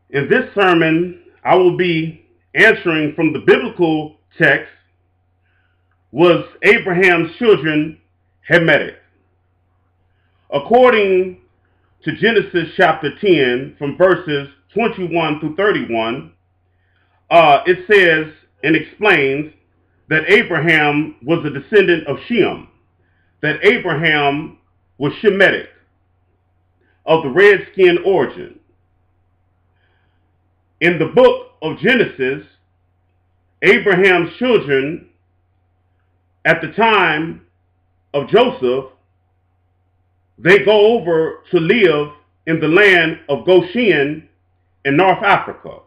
In this sermon, I will be answering from the biblical text, was Abraham's children Hamitic? According to Genesis chapter 10, from verses 21 through 31, it says and explains that Abraham was a descendant of Shem, that Abraham was Shemitic, of the red-skinned origin. In the book of Genesis, Abraham's children at the time of Joseph, they go over to live in the land of Goshen in North Africa.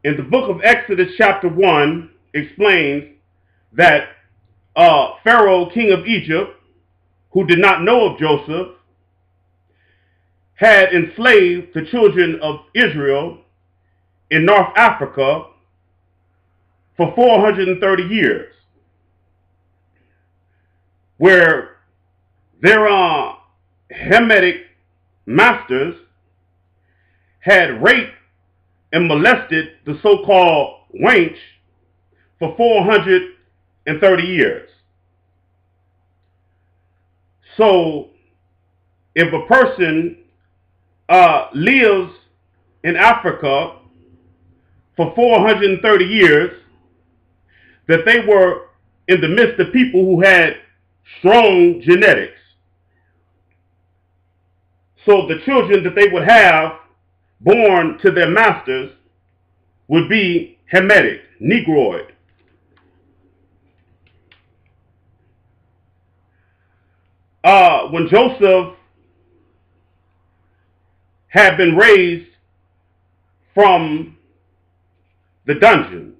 In the book of Exodus chapter 1 explains that Pharaoh, king of Egypt, who did not know of Joseph, had enslaved the children of Israel in North Africa for 430 years, where their Hamitic masters had raped and molested the so-called wench for 430 years. So if a person lives in Africa for 430 years, that they were in the midst of people who had strong genetics. So the children that they would have born to their masters would be Hamitic, Negroid. When Joseph had been raised from the dungeon,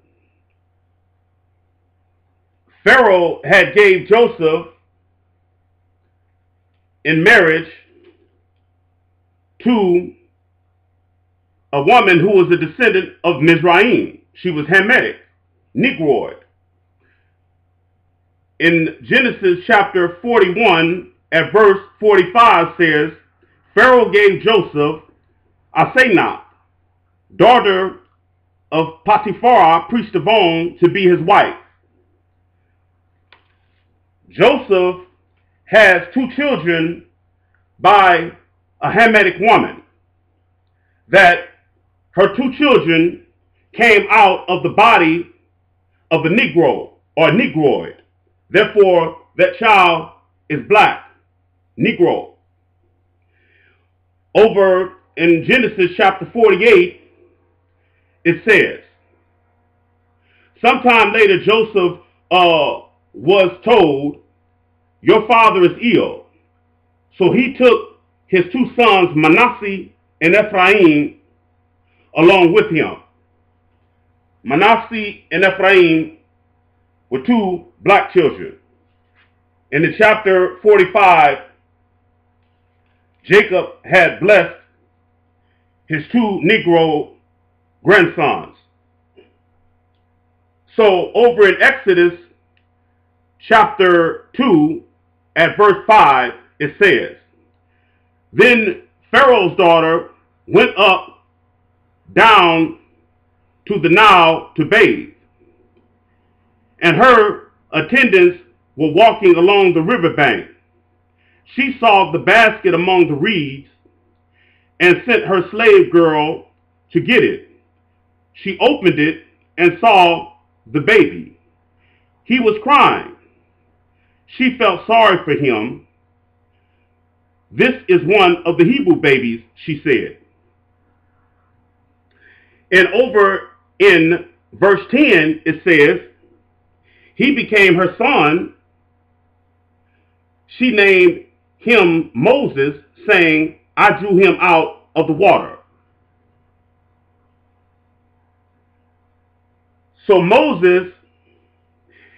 Pharaoh had gave Joseph in marriage to a woman who was a descendant of Mizraim. She was Hamitic, Negroid. In Genesis chapter 41 at verse 45 says, Pharaoh gave Joseph Asenath, daughter of Potiphar, priest of On, to be his wife. Joseph has two children by a Hamitic woman, that her two children came out of the body of a Negro or Negroid. Therefore, that child is black, Negro. Over in Genesis chapter 48, it says, sometime later Joseph was told, your father is ill. So he took his two sons, Manasseh and Ephraim, along with him. Manasseh and Ephraim were two black children. In the chapter 45, Jacob had blessed his two Negro grandsons. So over in Exodus chapter 2 at verse 5, it says, then Pharaoh's daughter went up down to the Nile to bathe, and her attendants were walking along the riverbank. She saw the basket among the reeds and sent her slave girl to get it. She opened it and saw the baby. He was crying. She felt sorry for him. This is one of the Hebrew babies, she said. And over in verse 10, it says, he became her son. She named him Moses, saying, I drew him out of the water. So Moses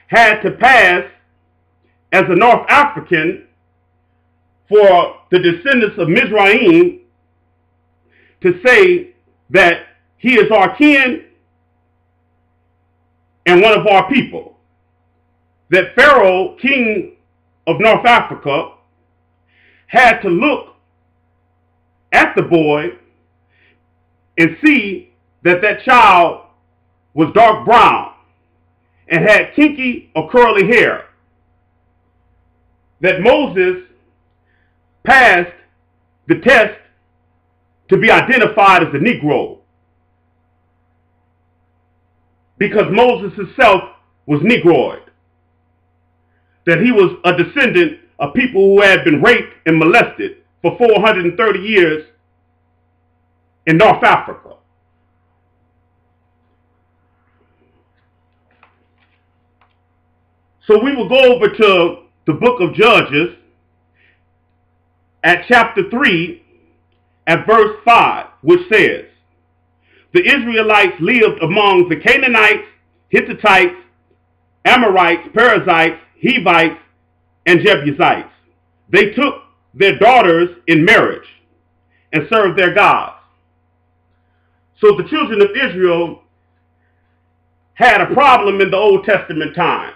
had to pass as a North African for the descendants of Mizraim to say that he is our kin and one of our people. That Pharaoh, king of North Africa, had to look at the boy and see that that child was dark brown and had kinky or curly hair, that Moses passed the test to be identified as a Negro, because Moses himself was Negroid, that he was a descendant of people who had been raped and molested for 430 years in North Africa. So we will go over to the book of Judges at chapter 3 at verse 5, which says, the Israelites lived among the Canaanites, Hittites, Amorites, Perizzites, Hivites, and Jebusites. They took their daughters in marriage and served their gods. So the children of Israel had a problem in the Old Testament times,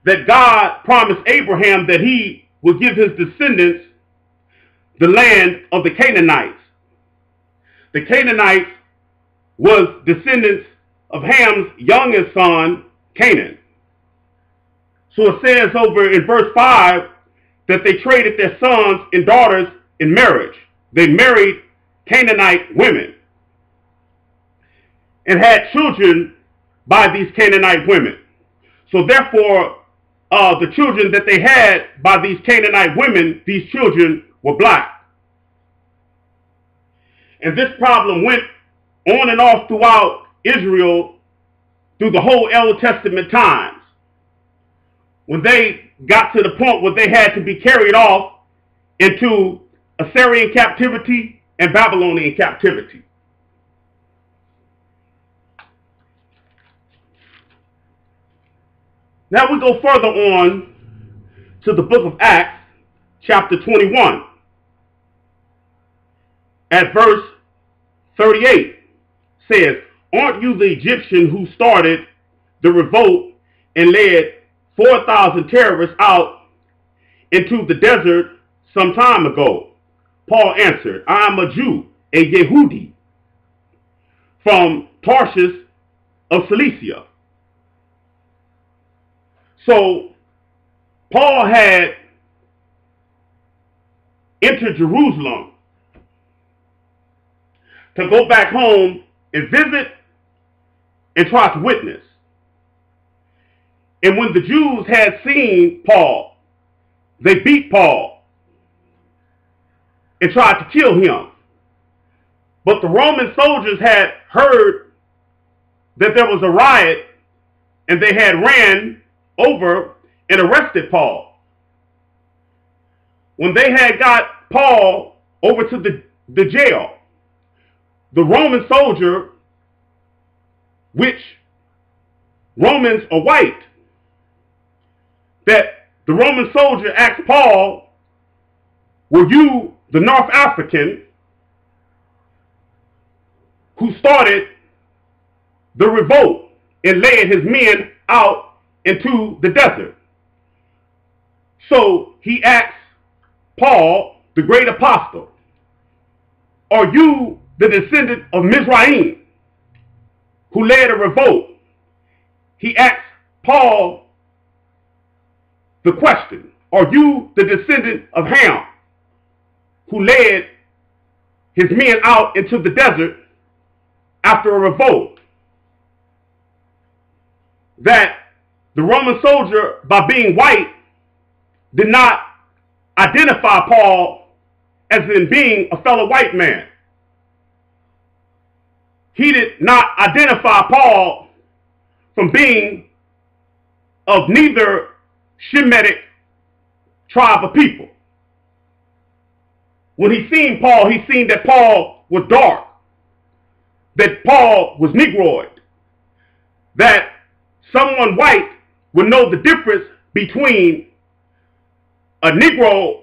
that God promised Abraham that he would give his descendants the land of the Canaanites. The Canaanites was descendants of Ham's youngest son, Canaan. So it says over in verse 5 that they traded their sons and daughters in marriage. They married Canaanite women and had children by these Canaanite women. So therefore, the children that they had by these Canaanite women, these children were black. And this problem went on and off throughout Israel through the whole Old Testament times, when they got to the point where they had to be carried off into Assyrian captivity and Babylonian captivity. Now we go further on to the book of Acts, chapter 21, at verse 38, says, aren't you the Egyptian who started the revolt and led 4,000 terrorists out into the desert some time ago? Paul answered, I am a Jew, a Yehudi, from Tarshish of Cilicia. So Paul had entered Jerusalem to go back home and visit and try to witness. And when the Jews had seen Paul, they beat Paul and tried to kill him. But the Roman soldiers had heard that there was a riot, and they had ran over and arrested Paul. When they had got Paul over to the jail, the Roman soldier, which Romans are white, that the Roman soldier asked Paul, were you the North African who started the revolt and led his men out into the desert? So he asked Paul, the great apostle, are you the descendant of Mizraim who led a revolt? He asked Paul the question, are you the descendant of Ham who led his men out into the desert after a revolt? That the Roman soldier, by being white, did not identify Paul as in being a fellow white man. He did not identify Paul from being of neither Shemitic tribe of people. When he seen Paul, he seen that Paul was dark, that Paul was Negroid, that someone white would know the difference between a Negro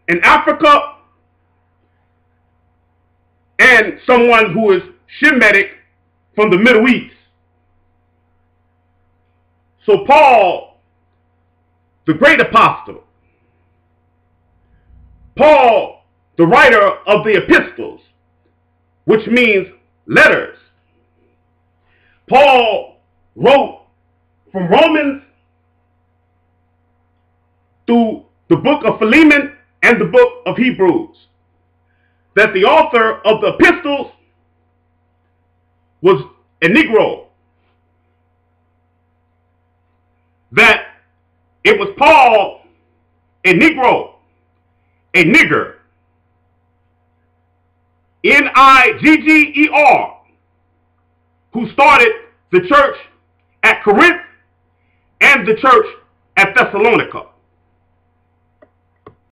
in Africa and someone who is Shemitic from the Middle East. So Paul, the great apostle, Paul, the writer of the epistles, which means letters. Paul wrote from Romans through the book of Philemon and the book of Hebrews, that the author of the epistles was a Negro, that it was Paul, a Negro, a nigger, Nigger, who started the church at Corinth and the church at Thessalonica.